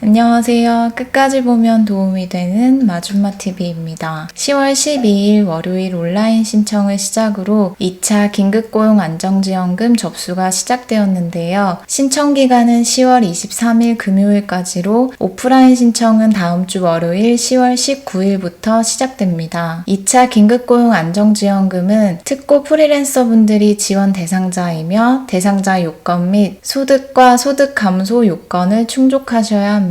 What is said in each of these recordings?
안녕하세요. 끝까지 보면 도움이 되는 마줌마TV입니다. 10월 12일 월요일 온라인 신청을 시작으로 2차 긴급고용 안정지원금 접수가 시작되었는데요. 신청 기간은 10월 23일 금요일까지로 오프라인 신청은 다음 주 월요일 10월 19일부터 시작됩니다. 2차 긴급고용 안정지원금은 특고 프리랜서 분들이 지원 대상자이며 대상자 요건 및 소득과 소득 감소 요건을 충족하셔야 합니다.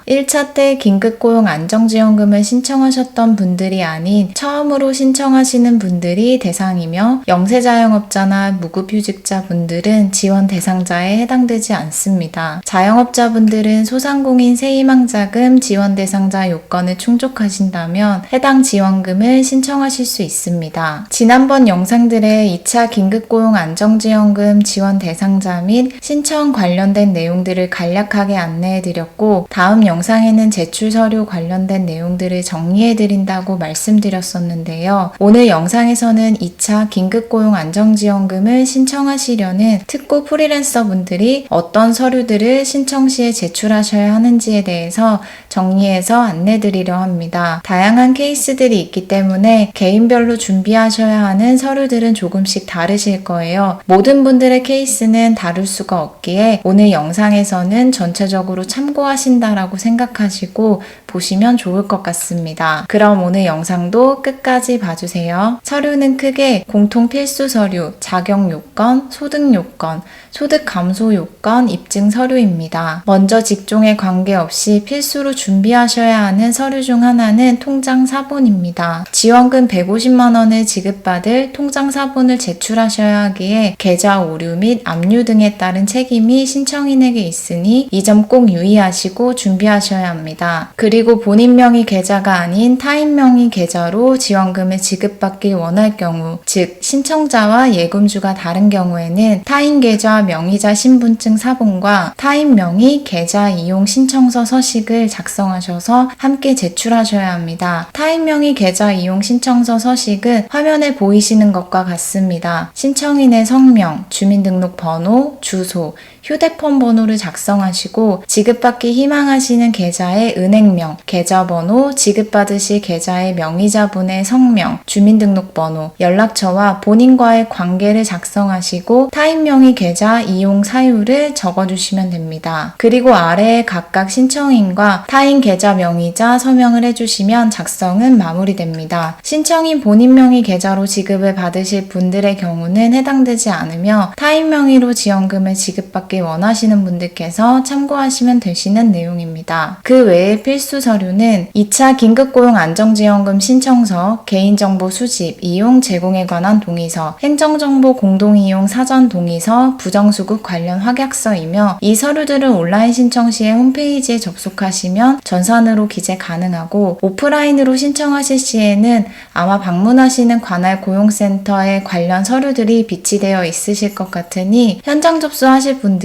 1차 때 긴급고용 안정지원금을 신청하셨던 분들이 아닌 처음으로 신청하시는 분들이 대상이며 영세자영업자나 무급휴직자 분들은 지원 대상자에 해당되지 않습니다. 자영업자분들은 소상공인 세희망자금 지원 대상자 요건을 충족하신다면 해당 지원금을 신청하실 수 있습니다. 지난번 영상들의 2차 긴급고용 안정지원금 지원 대상자 및 신청 관련된 내용들을 간략하게 안내해드렸고 다음 영상에는 제출 서류 관련된 내용들을 정리해드린다고 말씀드렸었는데요. 오늘 영상에서는 2차 긴급고용 안정지원금을 신청하시려는 특고 프리랜서 분들이 어떤 서류들을 신청 시에 제출하셔야 하는지에 대해서 정리해서 안내드리려 합니다. 다양한 케이스들이 있기 때문에 개인별로 준비하셔야 하는 서류들은 조금씩 다르실 거예요. 모든 분들의 케이스는 다를 수가 없기에 오늘 영상에서는 전체적으로 참고하신다라고 생각하시고 보시면 좋을 것 같습니다. 그럼 오늘 영상도 끝까지 봐주세요. 서류는 크게 공통 필수 서류, 자격 요건, 소득 요건, 소득 감소 요건, 입증 서류입니다. 먼저 직종에 관계없이 필수로 준비하셔야 하는 서류 중 하나는 통장 사본입니다. 지원금 150만 원을 지급받을 통장 사본을 제출하셔야 하기에 계좌 오류 및 압류 등에 따른 책임이 신청인에게 있으니 이 점 꼭 유의하시고 준비하셔야 합니다. 그리고 본인 명의 계좌가 아닌 타인 명의 계좌로 지원금을 지급받길 원할 경우, 즉 신청자와 예금주가 다른 경우에는 타인 계좌 명의자 신분증 사본과 타인 명의 계좌 이용 신청서 서식을 작성하셔서 함께 제출하셔야 합니다. 타인 명의 계좌 이용 신청서 서식은 화면에 보이시는 것과 같습니다. 신청인의 성명, 주민등록번호, 주소, 휴대폰 번호를 작성하시고 지급받기 희망하시는 계좌의 은행명, 계좌번호, 지급받으실 계좌의 명의자분의 성명, 주민등록번호, 연락처와 본인과의 관계를 작성하시고 타인 명의 계좌 이용 사유를 적어주시면 됩니다. 그리고 아래에 각각 신청인과 타인 계좌 명의자 서명을 해주시면 작성은 마무리됩니다. 신청인 본인 명의 계좌로 지급을 받으실 분들의 경우는 해당되지 않으며 타인 명의로 지원금을 지급받기 원하시는 분들께서 참고하시면 되시는 내용입니다. 그 외에 필수 서류는 2차 긴급고용 안정지원금 신청서, 개인정보 수집, 이용 제공에 관한 동의서, 행정정보 공동이용 사전 동의서, 부정수급 관련 확약서이며 이 서류들은 온라인 신청 시에 홈페이지에 접속하시면 전산으로 기재 가능하고 오프라인으로 신청하실 시에는 아마 방문하시는 관할 고용센터에 관련 서류들이 비치되어 있으실 것 같으니 현장 접수하실 분들은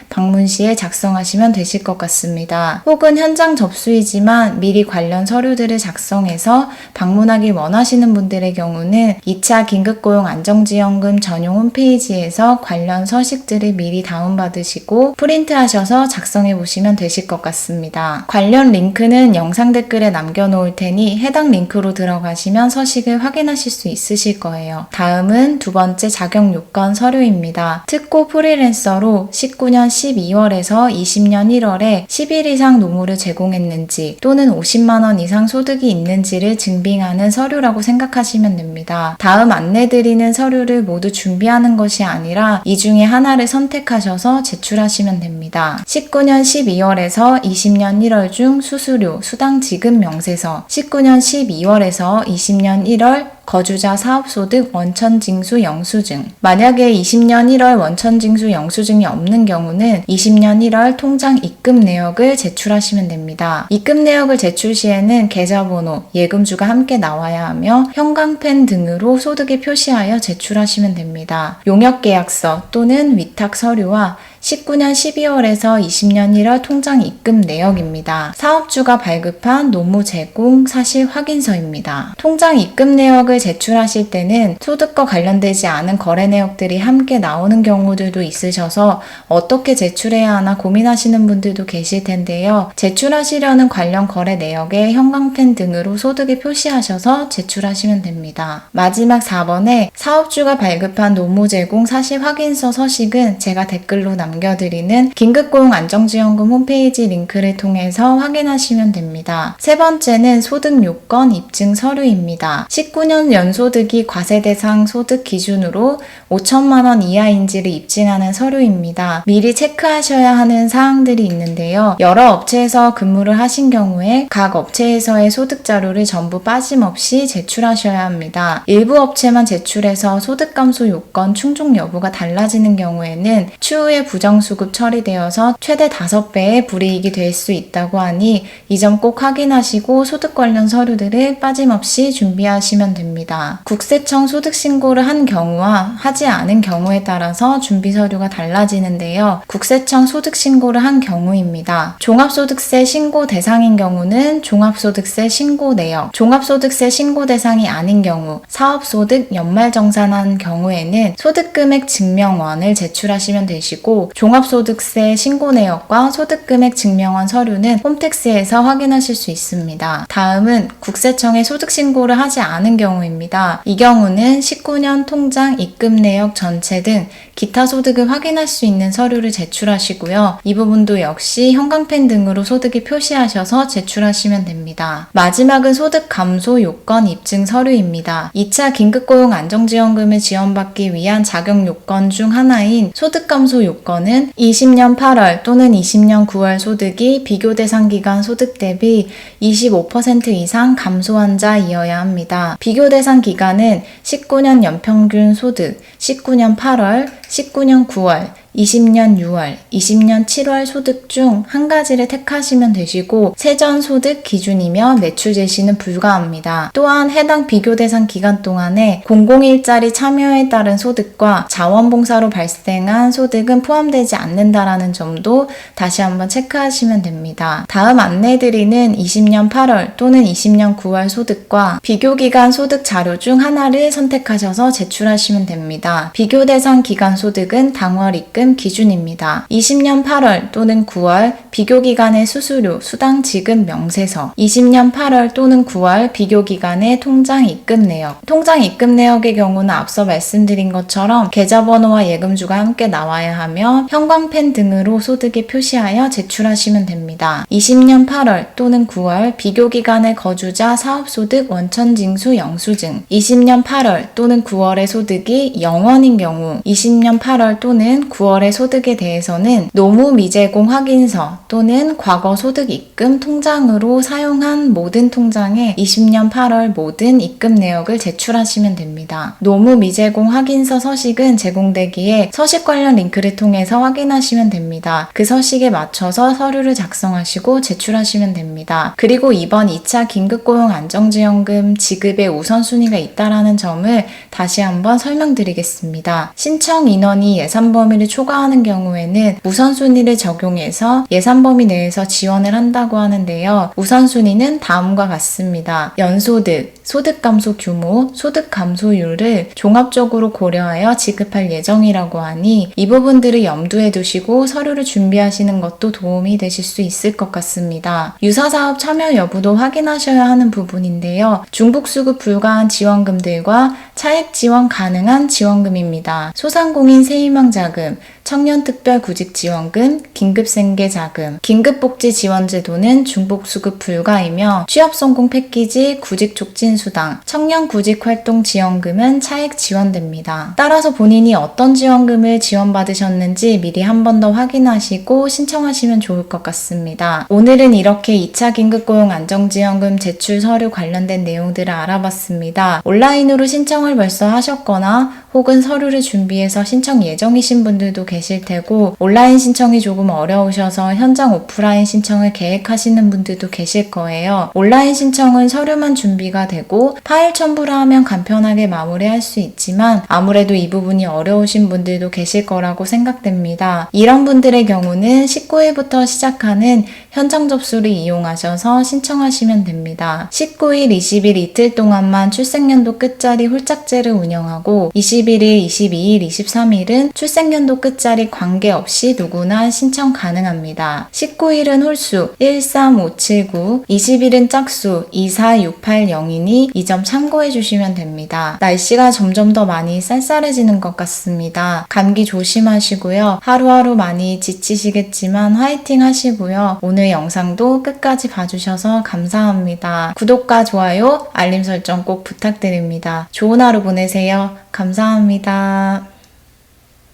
방문 시에 작성하시면 되실 것 같습니다. 혹은 현장 접수이지만 미리 관련 서류들을 작성해서 방문하길 원하시는 분들의 경우는 2차 긴급고용 안정지원금 전용 홈페이지에서 관련 서식들을 미리 다운받으시고 프린트하셔서 작성해 보시면 되실 것 같습니다. 관련 링크는 영상 댓글에 남겨놓을 테니 해당 링크로 들어가시면 서식을 확인하실 수 있으실 거예요. 다음은 두 번째 자격 요건 서류입니다. 특고 프리랜서로 19년 12월에서 20년 1월에 10일 이상 노무를 제공했는지 또는 50만 원 이상 소득이 있는지를 증빙하는 서류라고 생각하시면 됩니다. 다음 안내드리는 서류를 모두 준비하는 것이 아니라 이 중에 하나를 선택하셔서 제출하시면 됩니다. 19년 12월에서 20년 1월 중 수수료, 수당 지급 명세서, 19년 12월에서 20년 1월 거주자 사업소득 원천징수 영수증. 만약에 20년 1월 원천징수 영수증이 없는 경우는 20년 1월 통장 입금 내역을 제출하시면 됩니다. 입금 내역을 제출 시에는 계좌번호, 예금주가 함께 나와야 하며 형광펜 등으로 소득을 표시하여 제출하시면 됩니다. 용역계약서 또는 위탁 서류와 19년 12월에서 20년 1월 통장 입금 내역입니다. 사업주가 발급한 노무 제공 사실 확인서입니다. 통장 입금 내역을 제출하실 때는 소득과 관련되지 않은 거래 내역들이 함께 나오는 경우들도 있으셔서 어떻게 제출해야 하나 고민하시는 분들도 계실 텐데요. 제출하시려는 관련 거래 내역에 형광펜 등으로 소득을 표시하셔서 제출하시면 됩니다. 마지막 4번에 사업주가 발급한 노무 제공 사실 확인서 서식은 제가 댓글로 남겨드리는 긴급고용안정지원금 홈페이지 링크를 통해서 확인하시면 됩니다. 세 번째는 소득 요건 입증 서류입니다. 19년 연소득이 과세대상 소득 기준으로 5천만 원 이하인지를 입증하는 서류입니다. 미리 체크하셔야 하는 사항들이 있는데요. 여러 업체에서 근무를 하신 경우에 각 업체에서의 소득 자료를 전부 빠짐없이 제출하셔야 합니다. 일부 업체만 제출해서 소득 감소 요건 충족 여부가 달라지는 경우에는 추후에 부정수급 처리되어서 최대 5배의 불이익이 될 수 있다고 하니 이 점 꼭 확인하시고 소득 관련 서류들을 빠짐없이 준비하시면 됩니다. 국세청 소득 신고를 한 경우와 하지 않은 경우에 따라서 준비 서류가 달라지는데요. 국세청 소득 신고를 한 경우입니다. 종합소득세 신고 대상인 경우는 종합소득세 신고 내역, 종합소득세 신고 대상이 아닌 경우, 사업소득 연말정산한 경우에는 소득금액 증명원을 제출하시면 되시고 종합소득세 신고 내역과 소득금액 증명원 서류는 홈택스에서 확인하실 수 있습니다. 다음은 국세청에 소득 신고를 하지 않은 경우입니다. 이 경우는 19년 통장 입금 내역 전체 등 기타 소득을 확인할 수 있는 서류를 제출하시고요. 이 부분도 역시 형광펜 등으로 소득을 표시하셔서 제출하시면 됩니다. 마지막은 소득 감소 요건 입증 서류입니다. 2차 긴급고용 안정지원금을 지원받기 위한 자격 요건 중 하나인 소득 감소 요건은 20년 8월 또는 20년 9월 소득이 비교 대상 기간 소득 대비 25% 이상 감소한 자이어야 합니다. 비교 대상 기간은 19년 연평균 소득, 19년 8월, 19년 9월, 20년 6월, 20년 7월 소득 중 한 가지를 택하시면 되시고 세전 소득 기준이며 매출 제시는 불가합니다. 또한 해당 비교 대상 기간 동안에 공공일자리 참여에 따른 소득과 자원봉사로 발생한 소득은 포함되지 않는다라는 점도 다시 한번 체크하시면 됩니다. 다음 안내드리는 20년 8월 또는 20년 9월 소득과 비교 기간 소득 자료 중 하나를 선택하셔서 제출하시면 됩니다. 비교 대상 기간 소득은 당월 입금 기준입니다. 20년 8월 또는 9월 비교기간의 수수료, 수당 지급 명세서, 20년 8월 또는 9월 비교기간의 통장 입금 내역. 통장 입금 내역의 경우는 앞서 말씀드린 것처럼 계좌번호와 예금주가 함께 나와야 하며 형광펜 등으로 소득에 표시하여 제출하시면 됩니다. 20년 8월 또는 9월 비교기간의 거주자 사업소득 원천징수 영수증, 20년 8월 또는 9월의 소득이 0원인 경우, 20년 8월 또는 9월의 소득에 대해서는 노무 미제공 확인서 또는 과거 소득 입금 통장으로 사용한 모든 통장에 20년 8월 모든 입금 내역을 제출하시면 됩니다. 노무 미제공 확인서 서식은 제공되기에 서식 관련 링크를 통해서 확인하시면 됩니다. 그 서식에 맞춰서 서류를 작성하시고 제출하시면 됩니다. 그리고 이번 2차 긴급고용 안정지원금 지급의 우선순위가 있다라는 점을 다시 한번 설명드리겠습니다. 신청 인원이 예산 범위를 초과하는 경우에는 우선순위를 적용해서 예산 범위 내에서 지원을 한다고 하는데요. 우선순위는 다음과 같습니다. 연소득, 소득 감소 규모, 소득 감소율을 종합적으로 고려하여 지급할 예정이라고 하니 이 부분들을 염두에 두시고 서류를 준비하시는 것도 도움이 되실 수 있을 것 같습니다. 유사사업 참여 여부도 확인하셔야 하는 부분인데요. 중복수급 불가한 지원금들과 차액 지원 가능한 지원금입니다. 소상공인 세희망자금, 청년특별구직지원금, 긴급생계자금, 긴급복지지원제도는 중복수급 불가이며 취업성공 패키지, 구직촉진수당, 청년구직활동지원금은 차액 지원됩니다. 따라서 본인이 어떤 지원금을 지원받으셨는지 미리 한 번 더 확인하시고 신청하시면 좋을 것 같습니다. 오늘은 이렇게 2차 긴급고용 안정지원금 제출 서류 관련된 내용들을 알아봤습니다. 온라인으로 신청을 벌써 하셨거나 혹은 서류를 준비해서 신청 예정이신 분들도 계실 테고 온라인 신청이 조금 어려우셔서 현장 오프라인 신청을 계획하시는 분들도 계실 거예요. 온라인 신청은 서류만 준비가 되고 파일 첨부를 하면 간편하게 마무리할 수 있지만 아무래도 이 부분이 어려우신 분들도 계실 거라고 생각됩니다. 이런 분들의 경우는 19일부터 시작하는 현장 접수를 이용하셔서 신청하시면 됩니다. 19일, 20일 이틀 동안만 출생연도 끝자리 홀짝제를 운영하고 21일, 22일, 23일은 출생연도 끝자리 관계없이 누구나 신청 가능합니다. 19일은 홀수 13579, 20일은 짝수 24680이니 이 점 참고해 주시면 됩니다. 날씨가 점점 더 많이 쌀쌀해지는 것 같습니다. 감기 조심하시고요. 하루하루 많이 지치시겠지만 화이팅 하시고요. 오늘 영상도 끝까지 봐주셔서 감사합니다. 구독과 좋아요, 알림 설정 꼭 부탁드립니다. 좋은 하루 보내세요. 감사합니다.